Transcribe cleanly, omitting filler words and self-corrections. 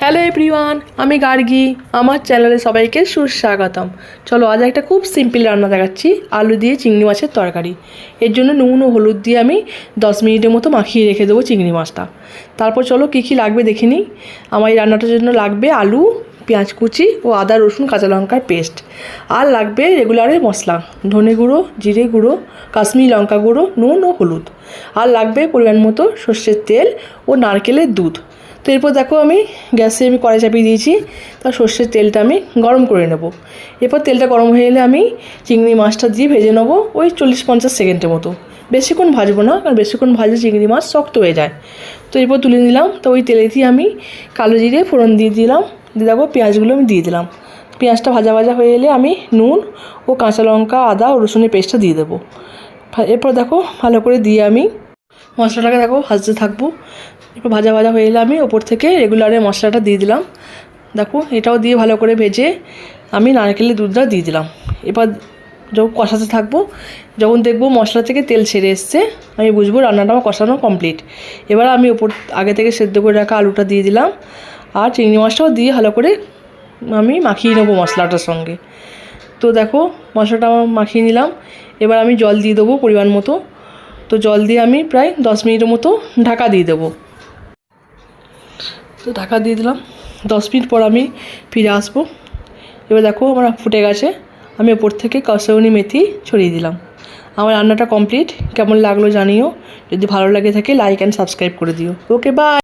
Hello everyone, আমি গার্গী। আমার চ্যানেলে সবাইকে সুস্বাগতম। চলো আজ একটা খুব সিম্পল রান্না দেখাচ্ছি, আলু দিয়ে চিংড়ি মাছের তরকারি। এর জন্য নুন ও হলুদ দিয়ে আমি 10 মিনিটের মতো মাখিয়ে রেখে দেবো চিংড়ি মাছটা। তারপর চলো কী কী লাগবে দেখে নিই। আমার এই রান্নাটার জন্য লাগবে আলু, পেঁয়াজ কুচি ও আদা রসুন কাঁচা লঙ্কার পেস্ট। আর লাগবে রেগুলারের মশলা, ধনে গুঁড়ো, জিরে গুঁড়ো, কাশ্মীরি লঙ্কা গুঁড়ো, নুন ও হলুদ। আর লাগবে পরিমাণ মতো সর্ষের তেল ও নারকেলের দুধ। তো এরপর দেখো আমি গ্যাসে কড়াই চাপিয়ে দিয়েছি, তার সর্ষের তেলটা আমি গরম করে নেব। এরপর তেলটা গরম হয়ে এলে আমি চিংড়ি মাছটা দিয়ে ভেজে নেবো ওই 40-50 সেকেন্ডের মতো। বেশিক্ষণ ভাজবো না, কারণ বেশিক্ষণ ভাজলে চিংড়ি মাছ শক্ত হয়ে যায়। তো এরপর তুলে নিলাম। তো ওই তেলেতেই আমি কালো জিরে ফোড়ন দিয়ে দিলাম, দিয়ে দেখো পেঁয়াজগুলো আমি দিয়ে দিলাম। পেঁয়াজটা ভাজা ভাজা হয়ে এলে আমি নুন ও কাঁচা লঙ্কা, আদা ও রসুনের পেস্টটা দিয়ে দেবো। এরপর দেখো ভালো করে দিয়ে আমি মশলাটাকে দেখো ভাজতে থাকবো। এরপর ভাজা ভাজা হয়ে এলে আমি ওপর থেকে রেগুলারের মশলাটা দিয়ে দিলাম। দেখো এটাও দিয়ে ভালো করে ভেজে আমি নারকেলের দুধটা দিয়ে দিলাম। এবার যখন কষাতে থাকবো, যখন দেখবো মশলা থেকে তেল ছেড়ে এসছে, আমি বুঝবো রান্নাটা আমার কষানো কমপ্লিট। এবার আমি ওপর আগে থেকে সেদ্ধ করে রাখা আলুটা দিয়ে দিলাম, আর চিংড়ি মাছটাও দিয়ে ভালো করে আমি মাখিয়ে নেবো মশলাটার সঙ্গে। তো দেখো মশলাটা আমার মাখিয়ে নিলাম। এবার আমি জল দিয়ে দেবো পরিমাণ মতো। তো জল দিয়ে আমি প্রায় 10 মিনিটের মতো ঢাকা দিয়ে দেবো। তো ঢাকা দিয়ে দিলাম। 10 মিনিট পর আমি ফিরে আসবো। এবার দেখো আমার ফুটে গেছে। আমি ওপর থেকে কাসুরি মেথি ছড়িয়ে দিলাম। আমার রান্নাটা কমপ্লিট। কেমন লাগলো জানিও। যদি ভালো লাগে থাকে লাইক অ্যান্ড সাবস্ক্রাইব করে দিও। Okay bye.